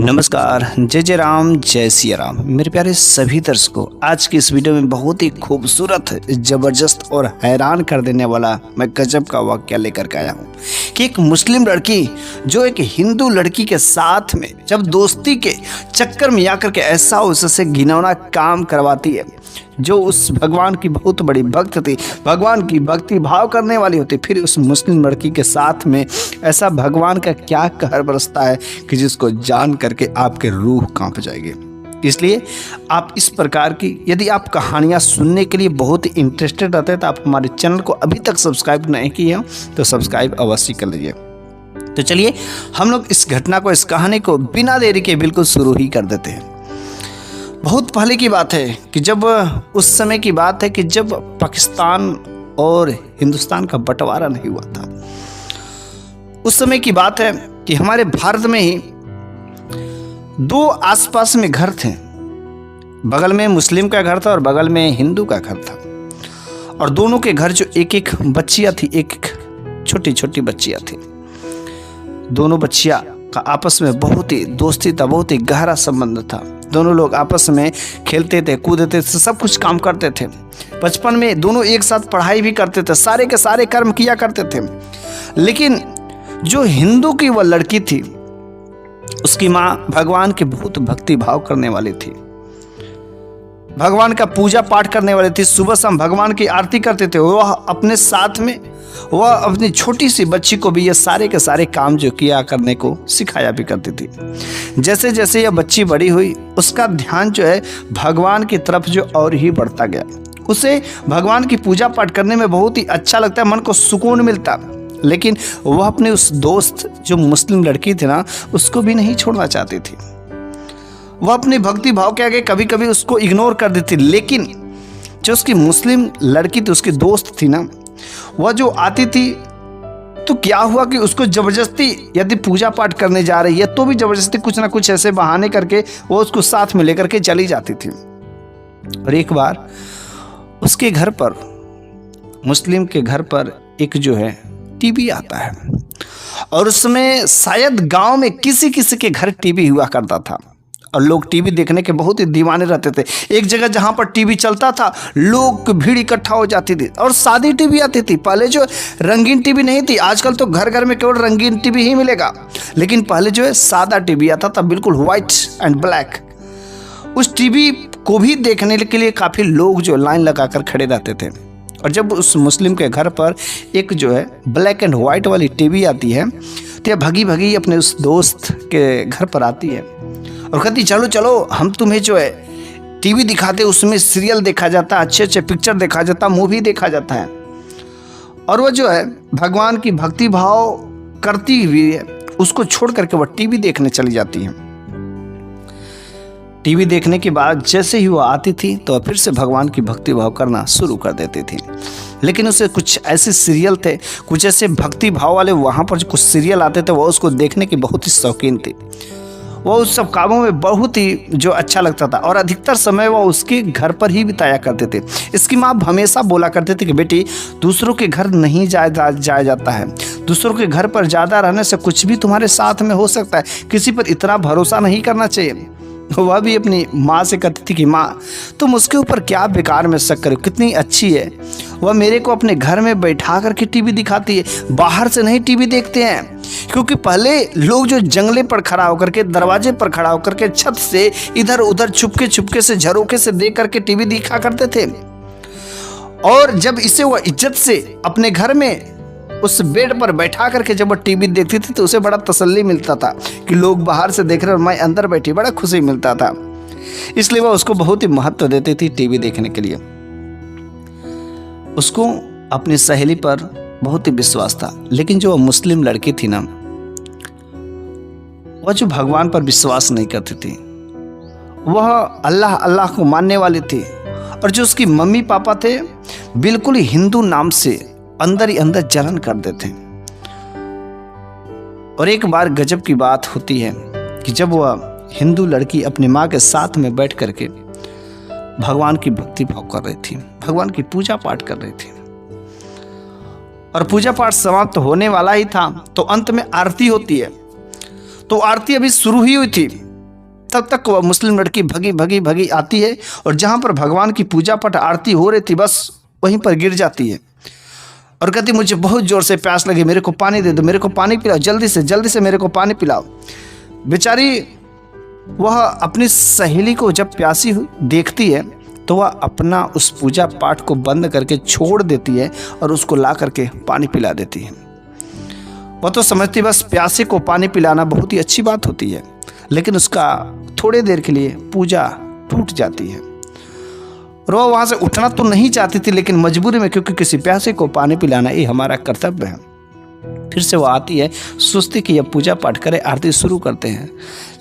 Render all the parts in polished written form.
नमस्कार, जय जय राम, जय सिया राम। मेरे प्यारे सभी दर्शकों, आज की इस वीडियो में बहुत ही खूबसूरत, जबरदस्त और हैरान कर देने वाला मैं गजब का वाकया लेकर के आया हूँ कि एक मुस्लिम लड़की जो एक हिंदू लड़की के साथ में जब दोस्ती के चक्कर में आकर के ऐसा उससे घिनौना काम करवाती है, जो उस भगवान की बहुत बड़ी भक्त थी, भगवान की भक्ति भाव करने वाली होती, फिर उस मुस्लिम लड़की के साथ में ऐसा भगवान का क्या कहर बरसता है कि जिसको जान करके आपके रूह कांप जाएगी। इसलिए आप इस प्रकार की यदि आप कहानियां सुनने के लिए बहुत ही इंटरेस्टेड रहते हैं तो आप हमारे चैनल को अभी तक सब्सक्राइब नहीं किए हैं तो सब्सक्राइब अवश्य कर लीजिए। तो चलिए हम लोग इस घटना को, इस कहानी को बिना देरी के बिल्कुल शुरू ही कर देते हैं। बहुत पहले की बात है कि जब उस समय की बात है कि जब पाकिस्तान और हिंदुस्तान का बंटवारा नहीं हुआ था। उस समय की बात है कि हमारे भारत में ही दो आसपास में घर थे। बगल में मुस्लिम का घर था और बगल में हिंदू का घर था, और दोनों के घर जो एक एक बच्चियां थी, एक एक छोटी छोटी बच्चियां थी। दोनों बच्चियां का आपस में बहुत ही दोस्ती था, बहुत ही गहरा संबंध था। दोनों लोग आपस में खेलते थे, कूदते थे, सब कुछ काम करते थे। बचपन में दोनों एक साथ पढ़ाई भी करते थे, सारे के सारे कर्म किया करते थे। लेकिन जो हिंदू की वह लड़की थी, उसकी माँ भगवान के बहुत भक्ति भाव करने वाली थी, भगवान का पूजा पाठ करने वाली थी। सुबह शाम भगवान की आरती करते थे। वह अपने साथ में वह अपनी छोटी सी बच्ची को भी ये सारे के सारे काम जो किया करने को सिखाया भी करती थी। जैसे जैसे यह बच्ची बड़ी हुई, उसका ध्यान जो है भगवान की तरफ जो और ही बढ़ता गया। उसे भगवान की पूजा पाठ करने में बहुत ही अच्छा लगता है, मन को सुकून मिलता। लेकिन वह अपने उस दोस्त जो मुस्लिम लड़की थी ना, उसको भी नहीं छोड़ना चाहती थी। वह अपनी भक्ति भाव के आगे कभी कभी उसको इग्नोर कर देती। लेकिन जो उसकी मुस्लिम लड़की थी, उसकी दोस्त थी ना, वह जो आती थी तो क्या हुआ कि उसको जबरदस्ती यदि पूजा पाठ करने जा रही है तो भी जबरदस्ती कुछ ना कुछ ऐसे बहाने करके वो उसको साथ में लेकर के चली जाती थी। और एक बार उसके घर पर, मुस्लिम के घर पर एक जो है टीवी आता है, और उसमें शायद गांव में किसी किसी के घर टीवी हुआ करता था, और लोग टीवी देखने के बहुत ही दीवाने रहते थे। एक जगह जहां पर टीवी चलता था, लोग भीड़ इकट्ठा हो जाती थी, और सादी टीवी आती थी। पहले जो रंगीन टीवी नहीं थी, आजकल तो घर घर में केवल रंगीन टीवी ही मिलेगा, लेकिन पहले जो है सादा टीवी आता था, बिल्कुल व्हाइट एंड ब्लैक। उस टीवी को भी देखने के लिए काफ़ी लोग जो लाइन लगाकर खड़े रहते थे। और जब उस मुस्लिम के घर पर एक जो है ब्लैक एंड व्हाइट वाली टीवी आती है, तो यह भगी भगी अपने उस दोस्त के घर पर आती है और कहती, चलो चलो हम तुम्हें जो है टीवी दिखाते, उसमें सीरियल देखा जाता, अच्छे अच्छे पिक्चर देखा जाता, मूवी देखा जाता है। और वह जो है भगवान की भक्ति भाव करती हुई है, उसको छोड़ करके वह टीवी देखने चली जाती है। टीवी देखने के बाद जैसे ही वो आती थी तो फिर से भगवान की भक्ति भाव करना शुरू कर देती थी। लेकिन उसे कुछ ऐसे सीरियल थे, कुछ ऐसे भक्ति भाव वाले वहाँ पर जो कुछ सीरियल आते थे, वो उसको देखने की बहुत ही शौकीन थी। वो उस सब कामों में बहुत ही जो अच्छा लगता था, और अधिकतर समय वो उसके घर पर ही बिताया करते थे। इसकी माँ हमेशा बोला करते थे कि बेटी, दूसरों के घर नहीं जाया जाता है, दूसरों के घर पर ज़्यादा रहने से कुछ भी तुम्हारे साथ में हो सकता है, किसी पर इतना भरोसा नहीं करना चाहिए। वह भी अपनी माँ से कहती थी कि माँ, तुम उसके ऊपर क्या बेकार में शक करो, कितनी अच्छी है, वह मेरे को अपने घर में बैठा करके टीवी दिखाती है, बाहर से नहीं टीवी देखते हैं। क्योंकि पहले लोग जो जंगले पर खड़ा होकर के, दरवाजे पर खड़ा होकर के, छत से इधर उधर छुपके से, झरोके से देख करके टीवी दिखा करते थे। और जब इसे वह इज्जत से अपने घर में उस बेड पर बैठा करके जब वो टीवी देखती थी तो उसे बड़ा तसल्ली मिलता था कि लोग बाहर से देख रहे और मैं अंदर बैठी, बड़ा खुशी मिलता था। इसलिए वह उसको बहुत ही महत्व देती थी टीवी देखने के लिए। उसको अपनी सहेली पर बहुत ही विश्वास था। लेकिन जो मुस्लिम लड़की थी ना, वह जो भगवान पर विश्वास नहीं करती थी, वह अल्लाह अल्लाह को मानने वाली थी। और जो उसकी मम्मी पापा थे, बिल्कुल हिंदू नाम से अंदर ही अंदर जलन कर देते। और एक बार गजब की बात होती है कि जब वह हिंदू लड़की अपनी माँ के साथ में बैठ करके भगवान की भक्ति भाव कर रही थी, भगवान की पूजा पाठ कर रही थी, और पूजा पाठ समाप्त होने वाला ही था तो अंत में आरती होती है। तो आरती अभी शुरू ही हुई थी तब तक वह मुस्लिम लड़की भगी भगी भगी आती है और जहाँ पर भगवान की पूजा पाठ आरती हो रही थी बस वहीं पर गिर जाती है और कहती मुझे बहुत ज़ोर से प्यास लगी, मेरे को पानी दे दो, मेरे को पानी पिलाओ, जल्दी से मेरे को पानी पिलाओ। बेचारी वह अपनी सहेली को जब प्यासी देखती है तो वह अपना उस पूजा पाठ को बंद करके छोड़ देती है और उसको ला करके पानी पिला देती है। वह तो समझती बस प्यासे को पानी पिलाना बहुत ही अच्छी बात होती है, लेकिन उसका थोड़े देर के लिए पूजा टूट जाती है और वह वहाँ से उठना तो नहीं चाहती थी, लेकिन मजबूरी में, क्योंकि किसी प्यासे को पानी पिलाना ये हमारा कर्तव्य है। फिर से वो आती है, सोचती कि अब पूजा पाठ करें, आरती शुरू करते हैं,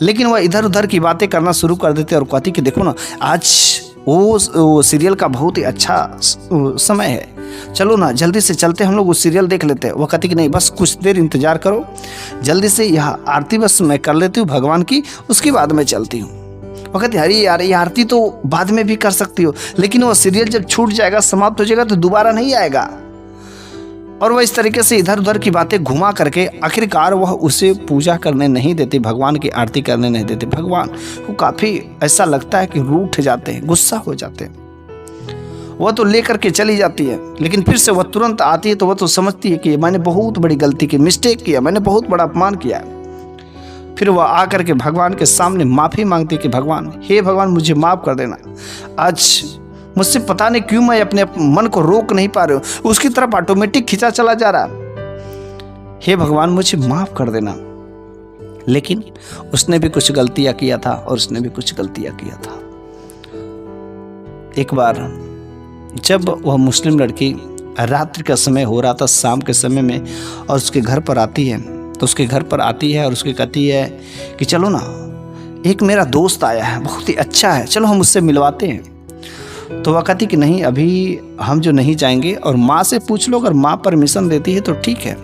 लेकिन वह इधर उधर की बातें करना शुरू कर देते और कहती कि देखो ना, आज वो सीरियल का बहुत ही अच्छा समय है, चलो ना जल्दी से चलते हम लोग वो सीरियल देख लेते हैं। वो कहती कि नहीं, बस कुछ देर इंतजार करो, जल्दी से यह आरती बस मैं कर लेती हूँ भगवान की, उसके बाद मैं चलती हूँ। वो कहती अरे यार, ये आरती तो बाद में भी कर सकती हो, लेकिन वो सीरियल जब छूट जाएगा, समाप्त हो जाएगा तो दोबारा नहीं आएगा। और वह इस तरीके से इधर उधर की बातें घुमा करके आखिरकार वह उसे पूजा करने नहीं देती, भगवान की आरती करने नहीं देती। भगवान को काफ़ी ऐसा लगता है कि रूठ जाते हैं, गुस्सा हो जाते हैं। वह तो लेकर के चली जाती है, लेकिन फिर से वह तुरंत आती है तो वह तो समझती है कि मैंने बहुत बड़ी गलती की, मिस्टेक किया, मैंने बहुत बड़ा अपमान किया है। फिर वह आकर के भगवान के सामने माफ़ी मांगती कि भगवान, हे भगवान, मुझे माफ़ कर देना, आज मुझसे पता नहीं क्यों मैं अपने मन को रोक नहीं पा रही हूँ, उसकी तरफ ऑटोमेटिक खींचा चला जा रहा। हे भगवान, मुझे माफ़ कर देना। लेकिन उसने भी कुछ गलतियाँ किया था और उसने भी कुछ गलतियाँ किया था। एक बार जब वह मुस्लिम लड़की रात्रि का समय हो रहा था, शाम के समय में, और उसके घर पर आती है तो उसके घर पर आती है और उसकी कहती है कि चलो ना, एक मेरा दोस्त आया है, बहुत ही अच्छा है, चलो हम उससे मिलवाते हैं। तो वह कहती कि नहीं, अभी हम जो नहीं जाएंगे, और माँ से पूछ लो, अगर माँ परमिशन देती है तो ठीक है।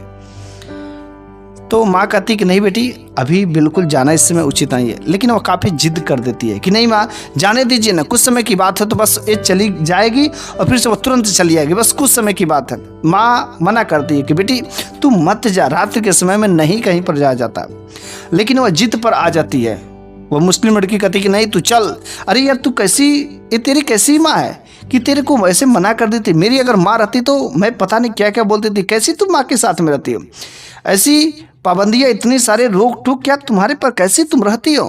तो माँ कहती कि नहीं बेटी, अभी बिल्कुल जाना इस समय उचित नहीं है, लेकिन वह काफ़ी जिद कर देती है कि नहीं माँ, जाने दीजिए ना, कुछ समय की बात है, तो बस ये चली जाएगी और फिर से वह तुरंत चली आएगी, बस कुछ समय की बात है। माँ मना करती है कि बेटी तू मत जा, रात्रि के समय में नहीं कहीं पर जाता, लेकिन वह जिद पर आ जाती है। वह मुस्लिम लड़की कहती कि नहीं तू चल। अरे यार, तू कैसी, ये तेरी कैसी माँ है कि तेरे को वैसे मना कर देती? मेरी अगर माँ रहती तो मैं पता नहीं क्या क्या बोलती थी। कैसी तुम माँ के साथ में रहती हो? ऐसी पाबंदियाँ, इतनी सारे रोक टोक क्या तुम्हारे पर, कैसे तुम रहती हो?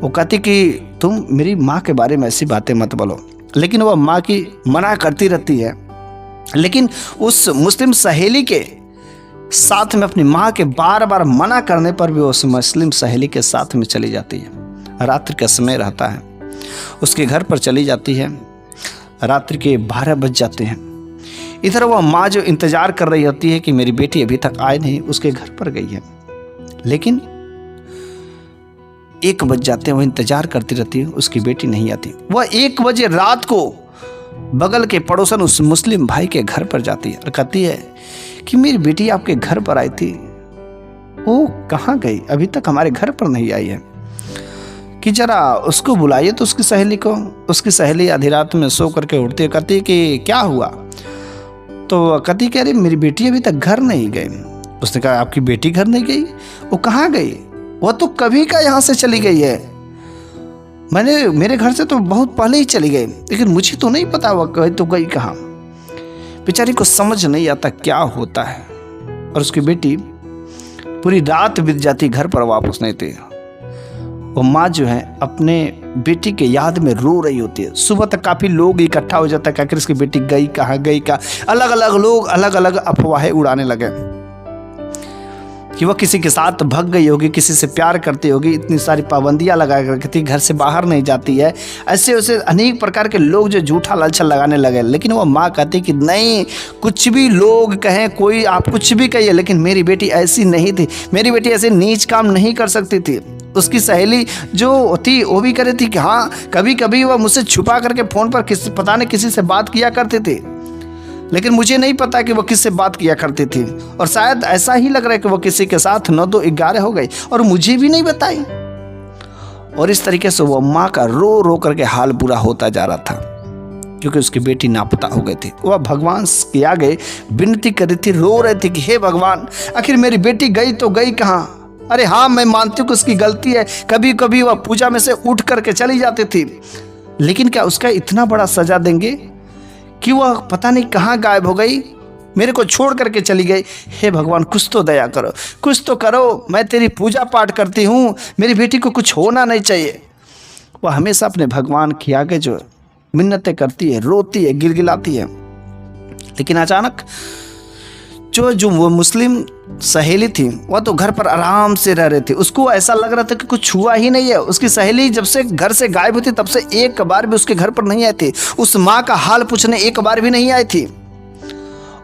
वो कहती कि तुम मेरी माँ के बारे में ऐसी बातें मत बोलो, लेकिन वह माँ की मना करती रहती है। लेकिन उस मुस्लिम सहेली के साथ में अपनी माँ के बार बार मना करने पर भी उस मुस्लिम सहेली के साथ में चली जाती है। रात्रि का समय रहता है, उसके घर पर चली जाती है। रात्रि के 12 बज जाते हैं। इधर वह माँ जो इंतजार कर रही होती है कि मेरी बेटी अभी तक आए नहीं, उसके घर पर गई है, लेकिन 1 बज जाते हैं। वह इंतजार करती रहती है, उसकी बेटी नहीं आती। वह 1 बजे रात को बगल के पड़ोसन उस मुस्लिम भाई के घर पर जाती है और कहती है कि मेरी बेटी आपके घर पर आई थी, वो कहाँ गई, अभी तक हमारे घर पर नहीं आई है, कि जरा उसको बुलाइए तो उसकी सहेली को। उसकी सहेली आधी रात में सो करके उठती है, कहती है कि क्या हुआ? तो कहती कि अरे मेरी बेटी अभी तक घर नहीं गई। उसने कहा आपकी बेटी घर नहीं गई? वो कहाँ गई? वह तो कभी का यहाँ से चली गई है, मेरे घर से तो बहुत पहले ही चली गई, लेकिन मुझे तो नहीं पता वह गई तो गई कहाँ। बेचारी को समझ नहीं आता क्या होता है, और उसकी बेटी पूरी रात बीत जाती, घर पर वापस नहीं थी। वो माँ जो है अपने बेटी के याद में रो रही होती है। सुबह तक काफ़ी लोग इकट्ठा हो जाता है कि आखिर इसकी बेटी गई कहाँ, गई कहाँ। अलग अलग लोग अलग अलग अफवाहें उड़ाने लगे कि वह किसी के साथ भग गई होगी, किसी से प्यार करती होगी, इतनी सारी पाबंदियां लगा कर रखी थी, घर से बाहर नहीं जाती है। ऐसे वैसे अनेक प्रकार के लोग जो झूठा लालच लगाने लगे। लेकिन वो माँ कहती कि नहीं, कुछ भी लोग कहें, कोई आप कुछ भी कहिए, लेकिन मेरी बेटी ऐसी नहीं थी, मेरी बेटी ऐसे नीच काम नहीं कर सकती थी। उसकी सहेली जो थी वो भी कह रही थी कि हाँ, कभी कभी वह मुझसे छुपा करके फ़ोन पर पता नहीं किसी से बात किया करती थी, लेकिन मुझे नहीं पता कि वो किससे बात किया करती थी, और शायद ऐसा ही लग रहा है कि वो किसी के साथ 9-2-11 हो गई और मुझे भी नहीं बताई। और इस तरीके से वो माँ का रो रो करके हाल बुरा होता जा रहा था, क्योंकि उसकी बेटी नापता हो गई थी। वह भगवान के आगे विनती कर रही थी, रो रही थी कि हे भगवान, आखिर मेरी बेटी गई तो गई कहाँ? अरे हाँ, मैं मानती हूँ कि उसकी गलती है, कभी कभी वह पूजा में से उठ करके चली जाती थी, लेकिन क्या उसका इतना बड़ा सजा देंगे कि वह पता नहीं कहाँ गायब हो गई, मेरे को छोड़ करके चली गई। हे भगवान, कुछ तो दया करो, कुछ तो करो, मैं तेरी पूजा पाठ करती हूँ, मेरी बेटी को कुछ होना नहीं चाहिए। वह हमेशा अपने भगवान के आगे जो मिन्नतें करती है, रोती है, गिलगिलाती है। लेकिन अचानक जो वो मुस्लिम सहेली थी, वह तो घर पर आराम से रह रही थी। उसको ऐसा लग रहा था कि कुछ हुआ ही नहीं है। उसकी सहेली जब से घर से गायब हुई थी तब से एक बार भी उसके घर पर नहीं आई थी, उस माँ का हाल पूछने एक बार भी नहीं आई थी।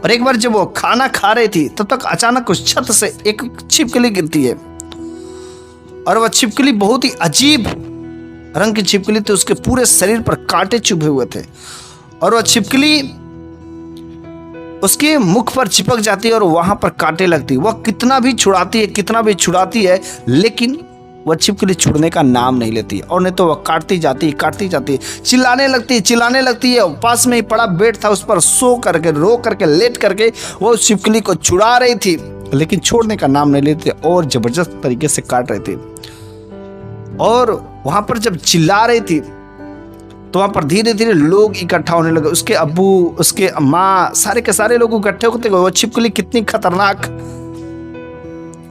और एक बार जब वो खाना खा रही थी तब तक अचानक उस छत से एक छिपकली गिरती है, और वह छिपकली बहुत ही अजीब रंग की छिपकली थी। उसके पूरे शरीर पर कांटे चुभे हुए थे, और वह छिपकली उसके मुख पर चिपक जाती है और वहां पर कांटे लगती है। वह कितना भी छुड़ाती है, लेकिन वह छिपकली छुड़ने का नाम नहीं लेती, और नहीं तो वह काटती जाती है, चिल्लाने लगती है। पास में ही पड़ा बेड था, उस पर सो करके, रो करके, लेट करके वो छिपकली को छुड़ा रही थी, लेकिन छोड़ने का नाम नहीं लेती और जबरदस्त तरीके से काट रही थी। और वहां पर जब चिल्ला रही थी तो वहां पर धीरे धीरे लोग इकट्ठा होने लगे। उसके अब्बू, उसके माँ, सारे के सारे लोग इकट्ठे होते गए। वो छिपकली कितनी खतरनाक,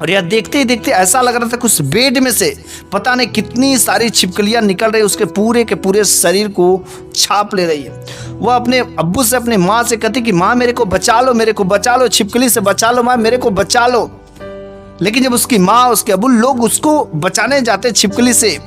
और यह देखते ही देखते ऐसा लग रहा था कि उस बेड में से पता नहीं कितनी सारी छिपकलियां निकल रही, उसके पूरे के पूरे शरीर को छाप ले रही है। वह अपने अब्बू से, अपनी माँ से कहती कि माँ मेरे को बचा लो, छिपकली से बचा लो, माँ मेरे को बचा लो। लेकिन जब उसकी माँ, उसके अब्बू लोग उसको बचाने जाते छिपकली से,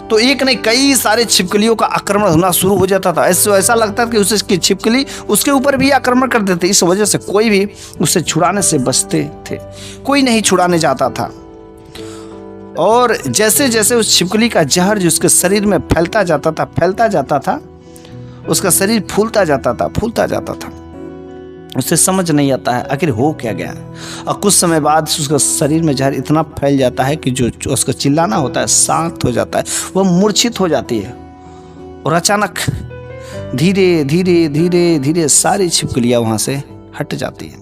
तो एक नहीं कई सारे छिपकलियों का आक्रमण होना शुरू हो जाता था। ऐसा लगता था कि उसकी छिपकली उसके ऊपर भी आक्रमण कर देते। इस वजह से कोई भी उसे छुड़ाने से बचते थे, कोई नहीं छुड़ाने जाता था। और जैसे जैसे उस छिपकली का जहर जो उसके शरीर में फैलता जाता था, उसका शरीर फूलता जाता था। उसे समझ नहीं आता है आखिर हो क्या गया। और कुछ समय बाद उसका शरीर में जहर इतना फैल जाता है कि जो उसका चिल्लाना होता है शांत हो जाता है, वह मूर्छित हो जाती है। और अचानक धीरे धीरे धीरे धीरे सारी छिपकलियां वहां से हट जाती है।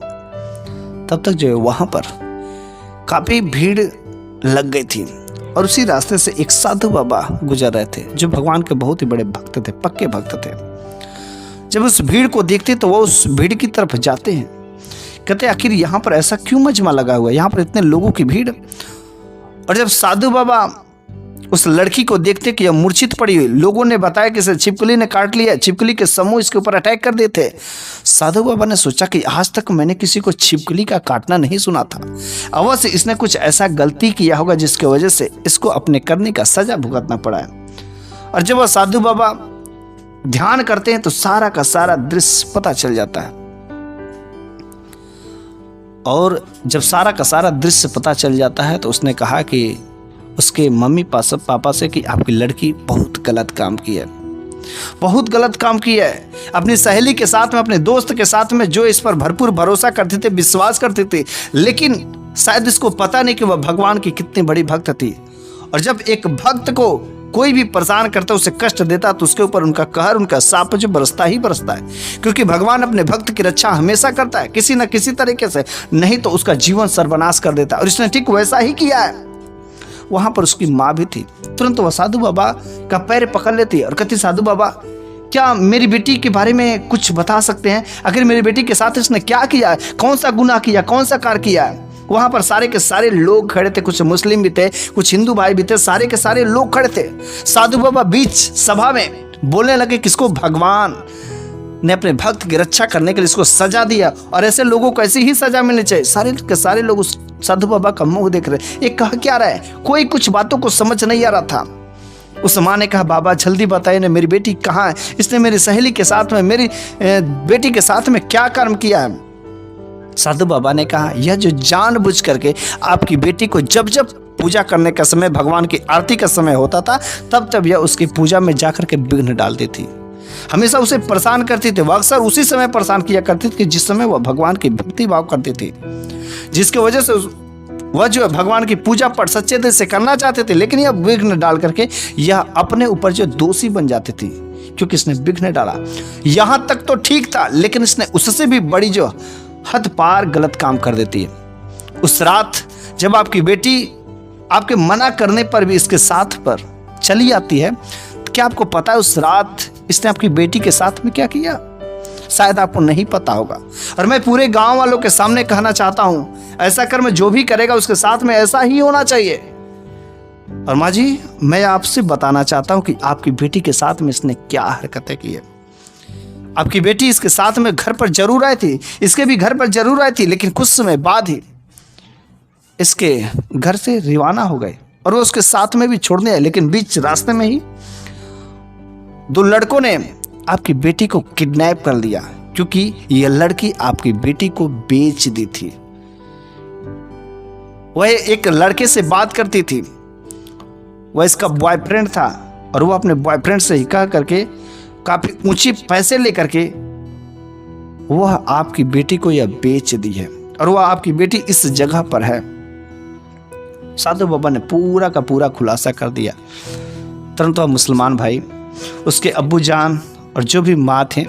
तब तक जो है वहां पर काफी भीड़ लग गई थी, और उसी रास्ते से एक साधु बाबा गुजर रहे थे, जो भगवान के बहुत ही बड़े भक्त थे, पक्के भक्त थे। जब उस भीड़ को देखते तो वो उस भीड़ की तरफ जाते हैं, कहते आखिर यहाँ पर ऐसा क्यों मजमा लगा हुआ है, यहाँ पर इतने लोगों की भीड़। और जब साधु बाबा उस लड़की को देखते कि यह मूर्छित पड़ी हुई, लोगों ने बताया कि इसे छिपकली ने काट लिया, छिपकली के समूह इसके ऊपर अटैक कर देते। साधु बाबा ने सोचा कि आज तक मैंने किसी को छिपकली का काटना नहीं सुना था, अवश्य इसने कुछ ऐसा गलती किया होगा जिसकी वजह से इसको अपने करने का सजा भुगतना पड़ा है। और जब वह साधु बाबा ध्यान करते हैं तो सारा का सारा दृश्य पता चल जाता है। और जब सारा का सारा दृश्य पता चल जाता है तो उसने कहा कि उसके मम्मी पापा से कि आपकी लड़की बहुत गलत काम की है, अपनी सहेली के साथ में, अपने दोस्त के साथ में, जो इस पर भरपूर भरोसा करते थे, विश्वास करते थे, लेकिन शायद इसको पता नहीं कि वह भगवान की कितनी बड़ी भक्त थी। और जब एक भक्त को कोई भी परेशान करता, उसे कष्ट देता, तो उसके ऊपर उनका कहर, उनका शाप जो बरसता ही बरसता है, क्योंकि भगवान अपने भक्त की रक्षा हमेशा करता है किसी न किसी तरीके से, नहीं तो उसका जीवन सर्वनाश कर देता है। और इसने ठीक वैसा ही किया है। वहां पर उसकी माँ भी थी। तुरंत वह साधु बाबा का पैर पकड़ लेती है और कहती, साधु बाबा क्या मेरी बेटी के बारे में कुछ बता सकते हैं? आखिर मेरी बेटी के साथ इसने क्या किया, कौन सा गुनाह किया, कौन सा कार्य किया है? वहां पर सारे के सारे लोग खड़े थे, कुछ मुस्लिम भी थे, कुछ हिंदू भाई भी थे, सारे के सारे लोग खड़े थे। साधु बाबा बीच सभा में बोलने लगे, किसको भगवान ने अपने भक्त की रक्षा करने के लिए इसको सजा दिया, और ऐसे लोगों को ऐसी ही सजा मिलनी चाहिए। सारे के सारे लोग उस साधु बाबा का मुंह देख रहे, ये कह क्या रहा है, कोई कुछ बातों को समझ नहीं आ रहा था। उस माँ ने कहा, बाबा जल्दी बताइए ना, मेरी बेटी कहाँ है? इसने मेरी सहेली के साथ में, मेरी बेटी के साथ में क्या कर्म किया है? साधु बाबा ने कहा, यह जो जानबूझ करके आपकी बेटी को जब जब पूजा करने का समय, भगवान की आरती का समय होता था, तब तब यह उसकी पूजा में जाकर के विघ्न डालती थी, हमेशा उसे परेशान करती थी। वह अक्सर उसी समय परेशान किया करती थी जिस समय वह भगवान की भक्ति भाव करती थी, जिसकी वजह से वह जो भगवान की पूजा पर सच्चे दिल से करना चाहते थे, लेकिन यह विघ्न डाल करके यह अपने ऊपर जो दोषी बन जाती थी, क्योंकि इसने विघ्न डाला। यहां तक तो ठीक था, लेकिन इसने उससे भी बड़ी जो हद पार गलत काम कर देती है। उस रात जब आपकी बेटी आपके मना करने पर भी इसके साथ पर चली आती है, तो क्या आपको पता है उस रात इसने आपकी बेटी के साथ में क्या किया? शायद आपको नहीं पता होगा। और मैं पूरे गांव वालों के सामने कहना चाहता हूं, ऐसा कर्म जो भी करेगा उसके साथ में ऐसा ही होना चाहिए। और माँ जी, मैं आपसे बताना चाहता हूं कि आपकी बेटी के साथ में इसने क्या हरकतें की है। आपकी बेटी इसके साथ में घर पर जरूर आई थी, इसके भी घर पर जरूर आई थी, लेकिन कुछ समय बाद ही इसके घर से रवाना हो गए और वो उसके साथ में भी छोड़ने आए। लेकिन बीच रास्ते में ही दो लड़कों ने आपकी बेटी को किडनैप कर लिया, क्योंकि यह लड़की आपकी बेटी को बेच दी थी। वह एक लड़के से बात करती थी, वह इसका बॉयफ्रेंड था, और वह अपने बॉयफ्रेंड से ही कह करके काफी ऊंचे पैसे लेकर के वह आपकी बेटी को यह बेच दी है, और वह आपकी बेटी इस जगह पर है। साधु बाबा ने पूरा का पूरा खुलासा कर दिया। तुरंत वह मुसलमान भाई, उसके अब्बू जान और जो भी माँ थे,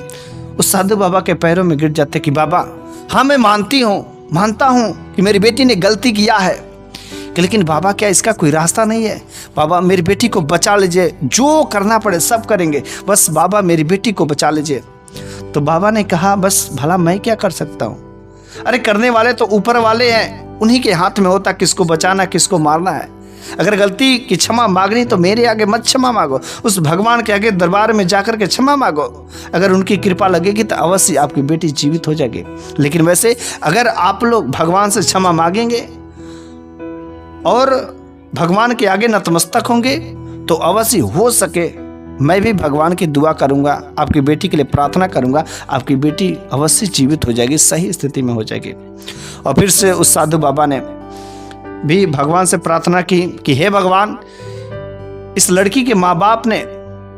उस साधु बाबा के पैरों में गिर जाते कि बाबा, हाँ मैं मानता हूँ कि मेरी बेटी ने गलती किया है, लेकिन बाबा क्या इसका कोई रास्ता नहीं है? बाबा मेरी बेटी को बचा लीजिए, जो करना पड़े सब करेंगे, बस बाबा मेरी बेटी को बचा लीजिए। तो बाबा ने कहा, बस भला मैं क्या कर सकता हूँ? अरे करने वाले तो ऊपर वाले हैं, उन्हीं के हाथ में होता किसको बचाना किसको मारना है। अगर गलती की क्षमा मांगनी तो मेरे आगे मत क्षमा मांगो, उस भगवान के आगे दरबार में जाकर के क्षमा मांगो। अगर उनकी कृपा लगेगी तो अवश्य आपकी बेटी जीवित हो जाएगी। लेकिन वैसे अगर आप लोग भगवान से क्षमा मांगेंगे और भगवान के आगे नतमस्तक होंगे तो अवश्य हो सके मैं भी भगवान की दुआ करूंगा, आपकी बेटी के लिए प्रार्थना करूंगा, आपकी बेटी अवश्य जीवित हो जाएगी, सही स्थिति में हो जाएगी। और फिर से उस साधु बाबा ने भी भगवान से प्रार्थना की कि हे भगवान, इस लड़की के माँ बाप ने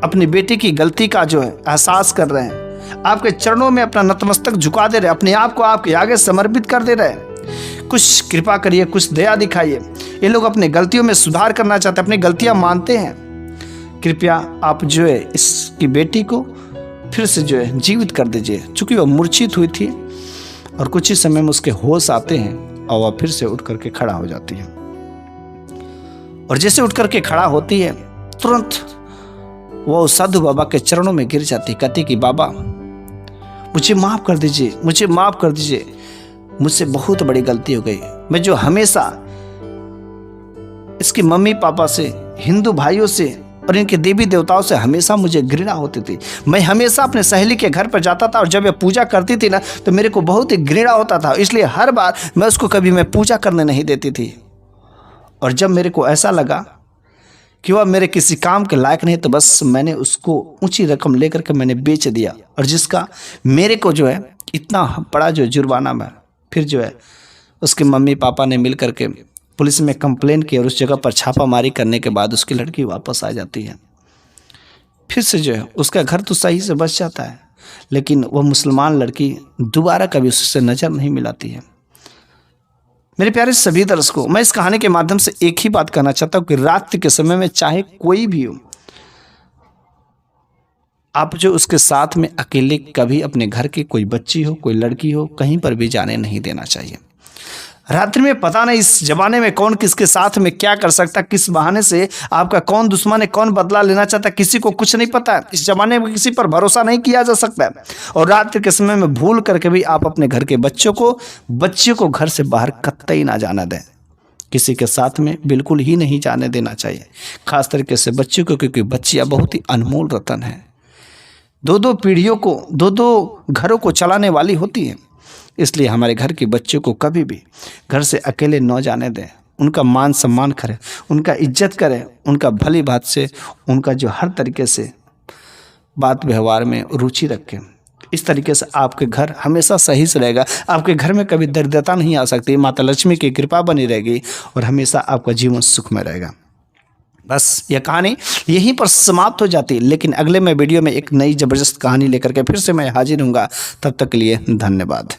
अपनी बेटी की गलती का जो है एहसास कर रहे हैं, आपके चरणों में अपना नतमस्तक झुका दे रहे, अपने आप को आपके आगे समर्पित कर दे रहे हैं। कुछ कृपा करिए, कुछ दया दिखाइए। ये लोग अपने गलतियों में सुधार करना चाहते हैं, अपनी गलतियां मानते हैं। कृपया आप जो है इसकी बेटी को फिर से जो है जीवित कर दीजिए। चूंकि वह मूर्छित हुई थी और कुछ ही समय में उसके होश आते हैं और वह फिर से उठ करके खड़ा हो जाती है। और जैसे उठ करके खड़ा होती है, तुरंत वह उस साधु बाबा के चरणों में गिर जाती, कहती कि बाबा मुझे माफ कर दीजिए, मुझे माफ कर दीजिए, मुझसे बहुत बड़ी गलती हो गई। मैं जो हमेशा इसके मम्मी पापा से, हिंदू भाइयों से और इनके देवी देवताओं से हमेशा मुझे घृणा होती थी। मैं हमेशा अपने सहेली के घर पर जाता था और जब ये पूजा करती थी ना तो मेरे को बहुत ही घृणा होता था, इसलिए हर बार मैं उसको कभी मैं पूजा करने नहीं देती थी। और जब मेरे को ऐसा लगा कि वह मेरे किसी काम के लायक नहीं, तो बस मैंने उसको ऊंची रकम लेकर के मैंने बेच दिया, और जिसका मेरे को जो है इतना बड़ा जो जुर्माना में, फिर जो है उसके मम्मी पापा ने मिल करके पुलिस में कंप्लेन की और उस जगह पर छापामारी करने के बाद उसकी लड़की वापस आ जाती है। फिर से जो है उसका घर तो सही से बच जाता है, लेकिन वह मुसलमान लड़की दोबारा कभी उससे नज़र नहीं मिलाती है। मेरे प्यारे सभी दर्शकों, मैं इस कहानी के माध्यम से एक ही बात कहना चाहता हूँ कि रात के समय में चाहे कोई भी हो, आप जो उसके साथ में अकेले कभी अपने घर की कोई बच्ची हो, कोई लड़की हो, कहीं पर भी जाने नहीं देना चाहिए। रात्रि में पता नहीं इस जमाने में कौन किसके साथ में क्या कर सकता, किस बहाने से आपका कौन दुश्मन है, कौन बदला लेना चाहता, किसी को कुछ नहीं पता। इस जमाने में किसी पर भरोसा नहीं किया जा सकता। और रात्रि के समय में भूल करके भी आप अपने घर के बच्चियों को घर से बाहर कतई ना जाना दें। किसी के साथ में बिल्कुल ही नहीं जाने देना चाहिए, खास तरीके से बच्चियों को, क्योंकि बच्चियाँ बहुत ही अनमोल रतन है। दो पीढ़ियों को, दो घरों को चलाने वाली होती हैं। इसलिए हमारे घर के बच्चों को कभी भी घर से अकेले न जाने दें। उनका मान सम्मान करें, उनका इज्जत करें, उनका भली बात से, उनका जो हर तरीके से बात व्यवहार में रुचि रखें। इस तरीके से आपके घर हमेशा सही से रहेगा। आपके घर में कभी दरिद्रता नहीं आ सकती, माता लक्ष्मी की कृपा बनी रहेगी और हमेशा आपका जीवन सुख में रहेगा। बस यह कहानी यहीं पर समाप्त हो जाती है, लेकिन अगले मैं वीडियो में एक नई ज़बरदस्त कहानी लेकर के फिर से मैं हाजिर हूँगा। तब तक के लिए धन्यवाद।